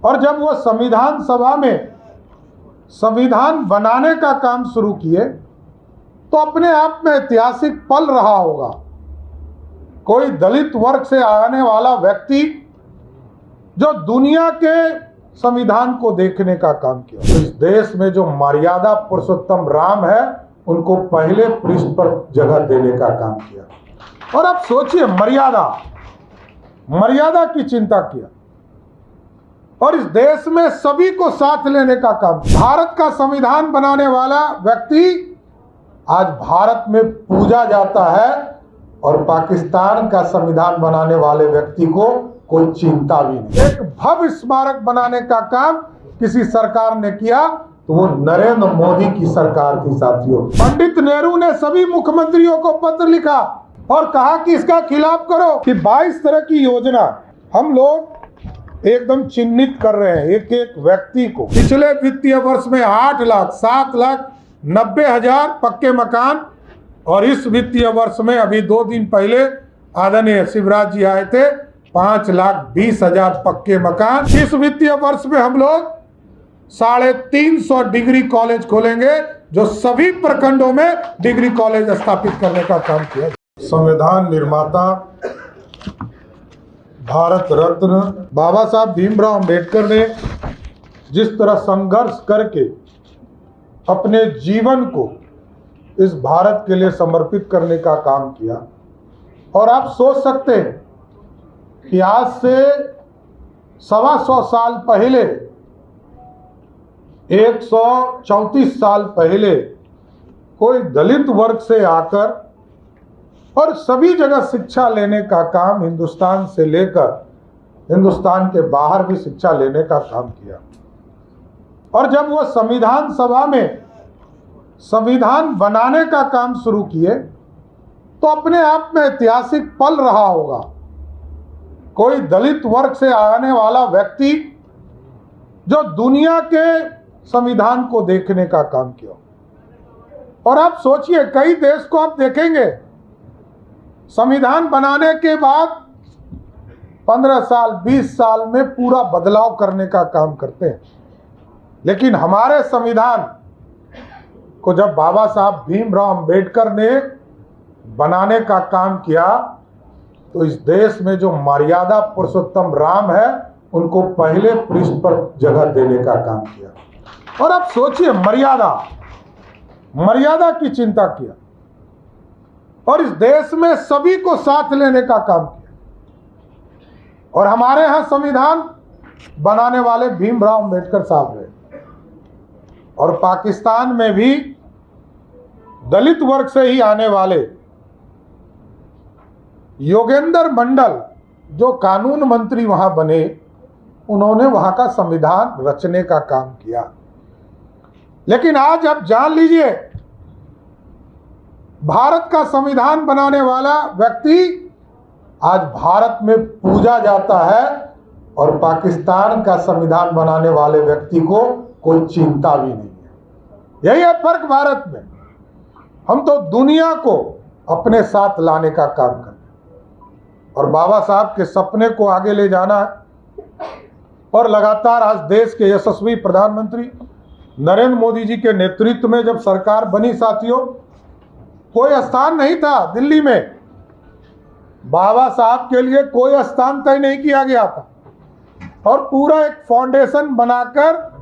और जब वो संविधान सभा में संविधान बनाने का काम शुरू किए तो अपने आप में ऐतिहासिक पल रहा होगा। कोई दलित वर्ग से आने वाला व्यक्ति जो दुनिया के संविधान को देखने का काम किया। तो इस देश में जो मर्यादा पुरुषोत्तम राम है उनको पहले पृष्ठ पर जगह देने का काम किया। और अब सोचिए, मर्यादा की चिंता किया और इस देश में सभी को साथ लेने का काम। भारत का संविधान बनाने वाला व्यक्ति आज भारत में पूजा जाता है और पाकिस्तान का संविधान बनाने वाले व्यक्ति को कोई चिंता भी नहीं। एक भव्य स्मारक बनाने का काम किसी सरकार ने किया तो वो नरेंद्र मोदी की सरकार थी। साथियों, पंडित नेहरू ने सभी मुख्यमंत्रियों को पत्र लिखा और कहा कि इसका खिलाफ करो कि 22 तरह की योजना हम लोग एकदम चिन्हित कर रहे हैं एक एक व्यक्ति को। पिछले वित्तीय वर्ष में 8,07,90,000 पक्के मकान और इस वित्तीय वर्ष में अभी 2 दिन पहले आदरणीय शिवराज जी आए थे, 5,20,000 पक्के मकान। इस वित्तीय वर्ष में हम लोग 350 डिग्री कॉलेज खोलेंगे जो सभी प्रखंडों में डिग्री कॉलेज स्थापित करने का काम किया। संविधान निर्माता भारत रत्न बाबा साहब भीमराव अंबेडकर ने जिस तरह संघर्ष करके अपने जीवन को इस भारत के लिए समर्पित करने का काम किया, और आप सोच सकते हैं कि आज से 125 साल पहले, 134 साल पहले कोई दलित वर्ग से आकर और सभी जगह शिक्षा लेने का काम, हिंदुस्तान से लेकर हिंदुस्तान के बाहर भी शिक्षा लेने का काम किया। और जब वो संविधान सभा में संविधान बनाने का काम शुरू किए तो अपने आप में ऐतिहासिक पल रहा होगा। कोई दलित वर्ग से आने वाला व्यक्ति जो दुनिया के संविधान को देखने का काम किया। और आप सोचिए, कई देश को आप देखेंगे संविधान बनाने के बाद 15 साल 20 साल में पूरा बदलाव करने का काम करते हैं, लेकिन हमारे संविधान को जब बाबा साहब भीमराव अंबेडकर ने बनाने का काम किया तो इस देश में जो मर्यादा पुरुषोत्तम राम है उनको पहले पृष्ठ पर जगह देने का काम किया। और अब सोचिए, मर्यादा की चिंता किया और इस देश में सभी को साथ लेने का काम किया। और हमारे यहाँ संविधान बनाने वाले भीमराव अंबेडकर साहब रहे, और पाकिस्तान में भी दलित वर्ग से ही आने वाले योगेंद्र मंडल जो कानून मंत्री वहां बने, उन्होंने वहां का संविधान रचने का काम किया। लेकिन आज आप जान लीजिए, भारत का संविधान बनाने वाला व्यक्ति आज भारत में पूजा जाता है और पाकिस्तान का संविधान बनाने वाले व्यक्ति को कोई चिंता भी नहीं है। यही है फर्क भारत में। हम तो दुनिया को अपने साथ लाने का काम करते हैं और बाबा साहब के सपने को आगे ले जाना है। और लगातार आज देश के यशस्वी प्रधानमंत्री नरेंद्र मोदी जी के नेतृत्व में जब सरकार बनी, साथियों, कोई स्थान नहीं था दिल्ली में, बाबा साहब के लिए कोई स्थान तय नहीं किया गया था, और पूरा एक फाउंडेशन बनाकर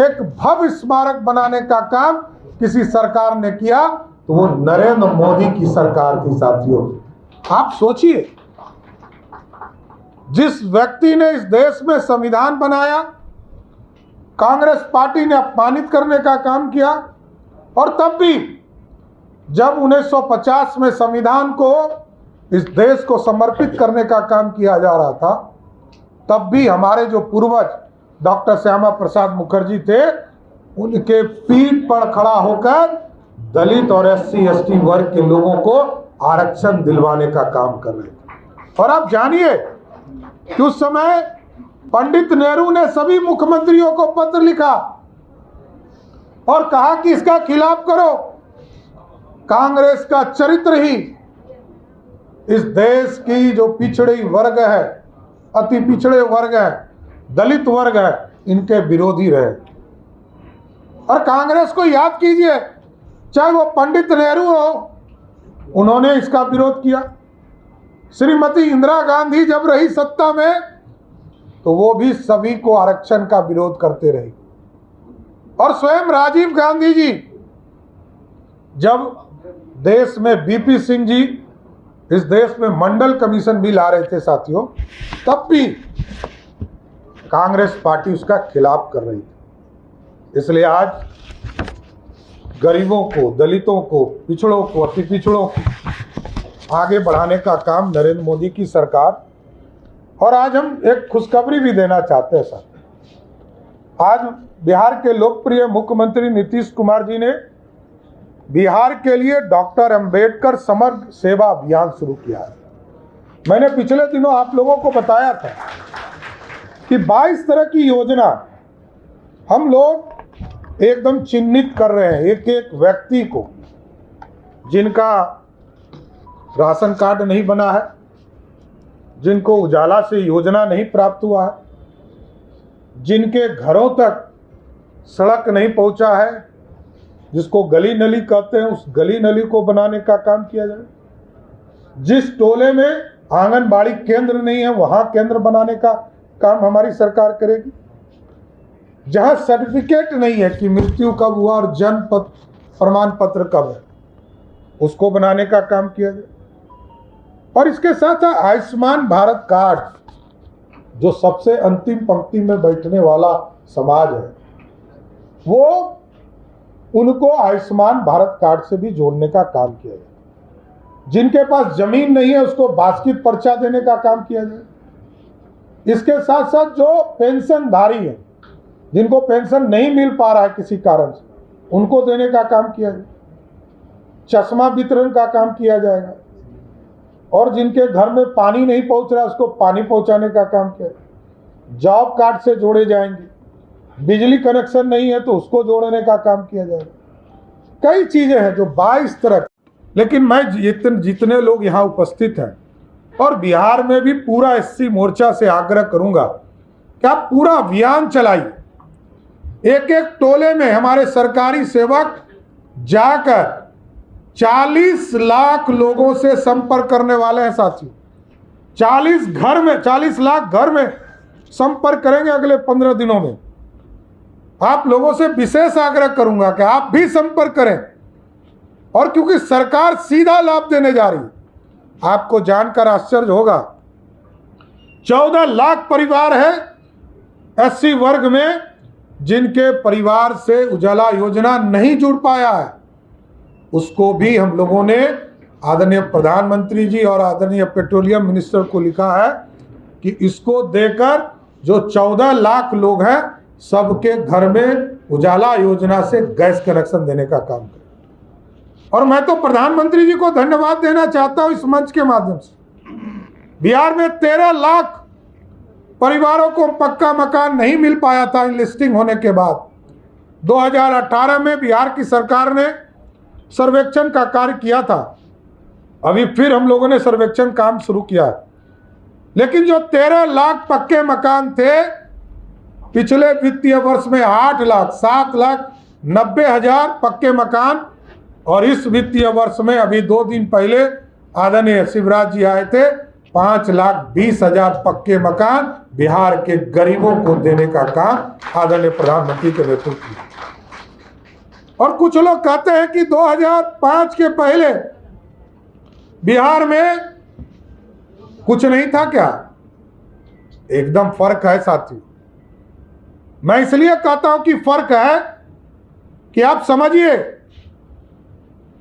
एक भव्य स्मारक बनाने का काम किसी सरकार ने किया तो वो नरेंद्र मोदी की सरकार थी। साथियों, आप सोचिए, जिस व्यक्ति ने इस देश में संविधान बनाया, कांग्रेस पार्टी ने अपमानित करने का काम किया। और तब भी जब 1950 में संविधान को इस देश को समर्पित करने का काम किया जा रहा था, तब भी हमारे जो पूर्वज डॉक्टर श्यामा प्रसाद मुखर्जी थे, उनके पीठ पर खड़ा होकर दलित और SC/ST वर्ग के लोगों को आरक्षण दिलवाने का काम कर रहे थे। और आप जानिए कि उस समय पंडित नेहरू ने सभी मुख्यमंत्रियों को पत्र लिखा और कहा कि इसका खिलाफ करो। कांग्रेस का चरित्र ही इस देश की जो पिछड़ी वर्ग है, अति पिछड़े वर्ग है, दलित वर्ग है, इनके विरोधी रहे। और कांग्रेस को याद कीजिए, चाहे वो पंडित नेहरू हो, उन्होंने इसका विरोध किया। श्रीमती इंदिरा गांधी जब रही सत्ता में तो वो भी सभी को आरक्षण का विरोध करते रही। और स्वयं राजीव गांधी जी जब देश में बीपी सिंह जी इस देश में मंडल कमीशन भी ला रहे थे साथियों, तब भी कांग्रेस पार्टी उसका खिलाफ कर रही थी। इसलिए आज गरीबों को, दलितों को, पिछड़ों को, अति पिछड़ों को आगे बढ़ाने का काम नरेंद्र मोदी की सरकार। और आज हम एक खुशखबरी भी देना चाहते हैं सर। आज बिहार के लोकप्रिय मुख्यमंत्री नीतीश कुमार जी ने बिहार के लिए डॉक्टर अंबेडकर समग्र सेवा अभियान शुरू किया है। मैंने पिछले दिनों आप लोगों को बताया था कि 22 तरह की योजना हम लोग एकदम चिन्हित कर रहे हैं, एक एक व्यक्ति को जिनका राशन कार्ड नहीं बना है, जिनको उजाला से योजना नहीं प्राप्त हुआ है, जिनके घरों तक सड़क नहीं पहुंचा है, जिसको गली नली कहते हैं, उस गली नली को बनाने का काम किया जाए। जिस टोले में आंगनबाड़ी केंद्र नहीं है, वहां केंद्र बनाने का काम हमारी सरकार करेगी। जहां सर्टिफिकेट नहीं है कि मृत्यु कब हुआ और जन्म प्रमाण पत्र कब है, उसको बनाने का काम किया जाए। और इसके साथ आयुष्मान भारत कार्ड, जो सबसे अंतिम पंक्ति में बैठने वाला समाज है, वो उनको आयुष्मान भारत कार्ड से भी जोड़ने का काम किया जाए। जिनके पास जमीन नहीं है उसको बास्केट पर्चा देने का काम किया जाए। इसके साथ साथ जो पेंशनधारी है, जिनको पेंशन नहीं मिल पा रहा है किसी कारण से, उनको देने का काम किया जाए। चश्मा वितरण का काम किया जाएगा। और जिनके घर में पानी नहीं पहुंच रहा उसको पानी पहुंचाने का काम किया जाए। जॉब कार्ड से जोड़े जाएंगे। बिजली कनेक्शन नहीं है तो उसको जोड़ने का काम किया जाएगा। कई चीजें हैं जो 22 तरह। लेकिन मैं जितने लोग यहाँ उपस्थित हैं और बिहार में भी पूरा एससी मोर्चा से आग्रह करूंगा कि आप पूरा अभियान चलाइए। एक एक टोले में हमारे सरकारी सेवक जाकर 40 लाख लोगों से संपर्क करने वाले हैं साथियों। 40 लाख घर में संपर्क करेंगे अगले 15 दिनों में। आप लोगों से विशेष आग्रह करूंगा कि आप भी संपर्क करें। और क्योंकि सरकार सीधा लाभ देने जा रही है, आपको जानकर आश्चर्य होगा, 14 लाख परिवार है एससी वर्ग में जिनके परिवार से उजाला योजना नहीं जुड़ पाया है। उसको भी हम लोगों ने आदरणीय प्रधानमंत्री जी और आदरणीय पेट्रोलियम मिनिस्टर को लिखा है कि इसको देकर जो 14 लाख लोग हैं सबके घर में उजाला योजना से गैस कनेक्शन देने का काम करें। और मैं तो प्रधानमंत्री जी को धन्यवाद देना चाहता हूं इस मंच के माध्यम से। बिहार में 13 लाख परिवारों को पक्का मकान नहीं मिल पाया था लिस्टिंग होने के बाद। 2018 में बिहार की सरकार ने सर्वेक्षण का कार्य किया था। अभी फिर हम लोगों ने सर्वेक्षण काम शुरू किया है। लेकिन जो 13 लाख पक्के मकान थे, पिछले वित्तीय वर्ष में 8,07,90,000 पक्के मकान, और इस वित्तीय वर्ष में अभी 2 दिन पहले आदरणीय शिवराज जी आए थे, 5,20,000 पक्के मकान बिहार के गरीबों को देने का काम आदरणीय प्रधानमंत्री के नेतृत्व में। और कुछ लोग कहते हैं कि 2005 के पहले बिहार में कुछ नहीं था क्या? एकदम फर्क है साथी। मैं इसलिए कहता हूं कि फर्क है कि आप समझिए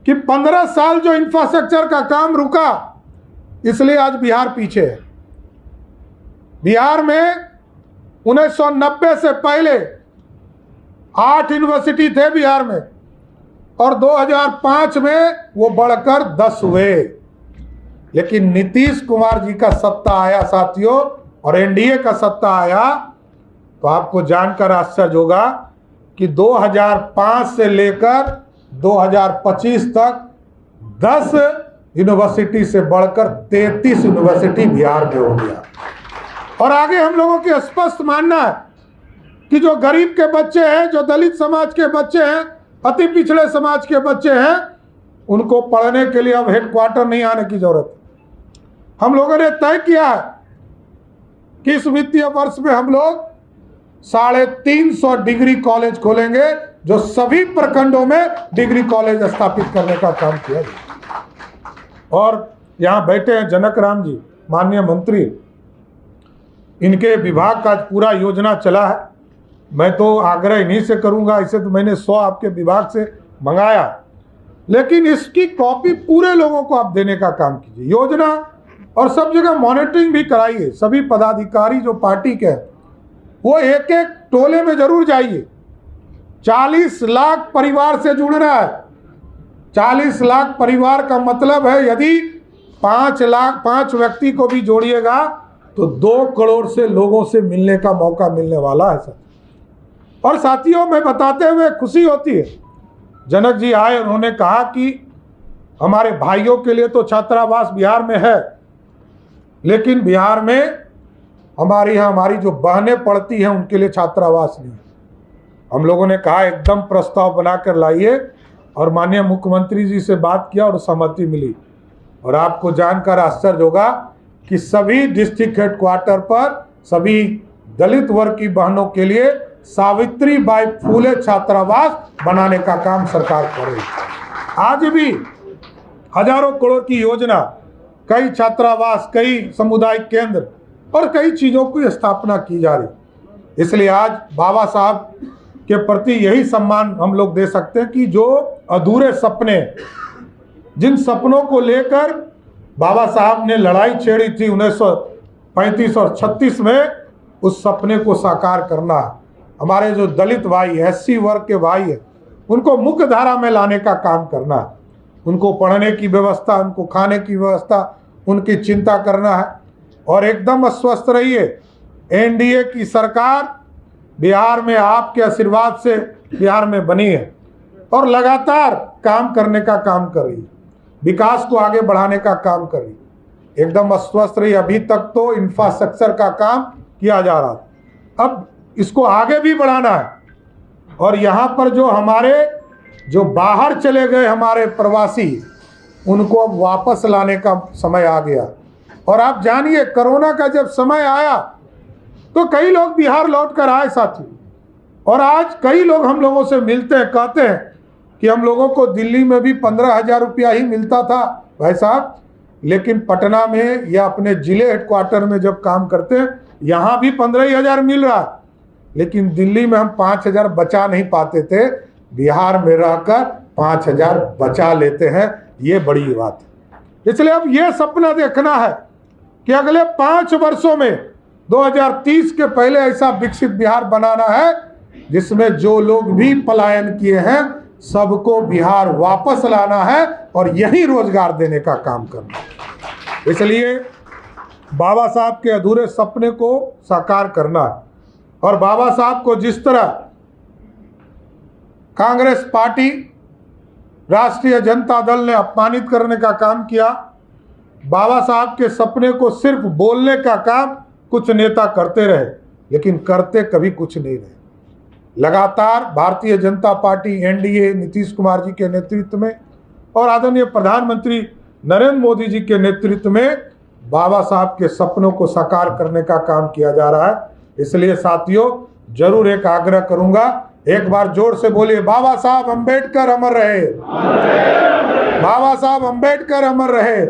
कि 15 साल जो इंफ्रास्ट्रक्चर का काम रुका, इसलिए आज बिहार पीछे है। बिहार में 1990 से पहले 8 यूनिवर्सिटी थे बिहार में, और 2005 में वो बढ़कर 10 हुए। लेकिन नीतीश कुमार जी का सत्ता आया साथियों, और एनडीए का सत्ता आया, तो आपको जानकर आश्चर्य होगा कि 2005 से लेकर 2025 तक 10 यूनिवर्सिटी से बढ़कर 33 यूनिवर्सिटी बिहार में हो गया। और आगे हम लोगों की स्पष्ट मानना है कि जो गरीब के बच्चे हैं, जो दलित समाज के बच्चे हैं, अति पिछड़े समाज के बच्चे हैं, उनको पढ़ने के लिए अब हेडक्वार्टर नहीं आने की जरूरत। हम लोगों ने तय किया है कि इस वित्तीय वर्ष में हम लोग 350 डिग्री कॉलेज खोलेंगे, जो सभी प्रखंडों में डिग्री कॉलेज स्थापित करने का काम किया गया। और यहाँ बैठे हैं जनक राम जी, माननीय मंत्री, इनके विभाग का पूरा योजना चला है। मैं तो आग्रह इन्हीं से करूंगा, इसे तो मैंने 100 आपके विभाग से मंगाया, लेकिन इसकी कॉपी पूरे लोगों को आप देने का काम कीजिए। योजना और सब जगह मॉनिटरिंग भी कराइए। सभी पदाधिकारी जो पार्टी के हैं वो एक एक टोले में जरूर जाइए। 40 लाख परिवार से जुड़ना है। 40 लाख परिवार का मतलब है यदि 5 व्यक्ति को भी जोड़िएगा तो 2 करोड़ से लोगों से मिलने का मौका मिलने वाला है सर। और साथियों, मैं बताते हुए खुशी होती है, जनक जी आए, उन्होंने कहा कि हमारे भाइयों के लिए तो छात्रावास बिहार में है, लेकिन बिहार में हमारी जो बहनें पढ़ती हैं उनके लिए छात्रावास नहीं। हम लोगों ने कहा एकदम प्रस्ताव बनाकर लाइए, और माननीय मुख्यमंत्री जी से बात किया और सहमति मिली। और आपको जानकर आश्चर्य होगा कि सभी डिस्ट्रिक्ट हेडक्वार्टर पर सभी दलित वर्ग की बहनों के लिए सावित्रीबाई फूले छात्रावास बनाने का काम सरकार कर रही है। आज भी हजारों करोड़ की योजना, कई छात्रावास, कई सामुदायिक केंद्र और कई चीज़ों की स्थापना की जा रही। इसलिए आज बाबा साहब के प्रति यही सम्मान हम लोग दे सकते हैं कि जो अधूरे सपने, जिन सपनों को लेकर बाबा साहब ने लड़ाई छेड़ी थी 1935 और 36 में, उस सपने को साकार करना है। हमारे जो दलित भाई, एससी वर्ग के भाई हैं, उनको मुख्य धारा में लाने का काम करना है। उनको पढ़ने की व्यवस्था, उनको खाने की व्यवस्था, उनकी चिंता करना है। और एकदम अस्वस्थ रहिए, एनडीए की सरकार बिहार में आपके आशीर्वाद से बिहार में बनी है और लगातार काम करने का काम कर रही है, विकास को आगे बढ़ाने का काम कर रही है। एकदम अस्वस्थ रही। अभी तक तो इंफ्रास्ट्रक्चर का काम किया जा रहा था, अब इसको आगे भी बढ़ाना है। और यहाँ पर जो बाहर चले गए हमारे प्रवासी, उनको अब वापस लाने का समय आ गया। और आप जानिए, कोरोना का जब समय आया तो कई लोग बिहार लौट कर आए साथी, और आज कई लोग हम लोगों से मिलते हैं, कहते हैं कि हम लोगों को दिल्ली में भी 15,000 रुपया ही मिलता था भाई साहब, लेकिन पटना में या अपने जिले हेडक्वार्टर में जब काम करते हैं यहाँ भी 15,000 मिल रहा है, लेकिन दिल्ली में हम 5,000 बचा नहीं पाते थे, बिहार में रहकर 5,000 बचा लेते हैं। ये बड़ी बात है। इसलिए अब ये सपना देखना है कि अगले 5 वर्षों में 2030 के पहले ऐसा विकसित बिहार बनाना है जिसमें जो लोग भी पलायन किए हैं सबको बिहार वापस लाना है और यही रोजगार देने का काम करना है। इसलिए बाबा साहब के अधूरे सपने को साकार करना है। और बाबा साहब को जिस तरह कांग्रेस पार्टी, राष्ट्रीय जनता दल ने अपमानित करने का काम किया, बाबा साहब के सपने को सिर्फ बोलने का काम कुछ नेता करते रहे, लेकिन करते कभी कुछ नहीं रहे। लगातार भारतीय जनता पार्टी, एनडीए, नीतीश कुमार जी के नेतृत्व में और आदरणीय प्रधानमंत्री नरेंद्र मोदी जी के नेतृत्व में बाबा साहब के सपनों को साकार करने का काम किया जा रहा है। इसलिए साथियों, जरूर एक आग्रह करूंगा, एक बार जोर से बोलिए, बाबा साहब अम्बेडकर अमर रहे, बाबा साहब अम्बेडकर अमर रहे।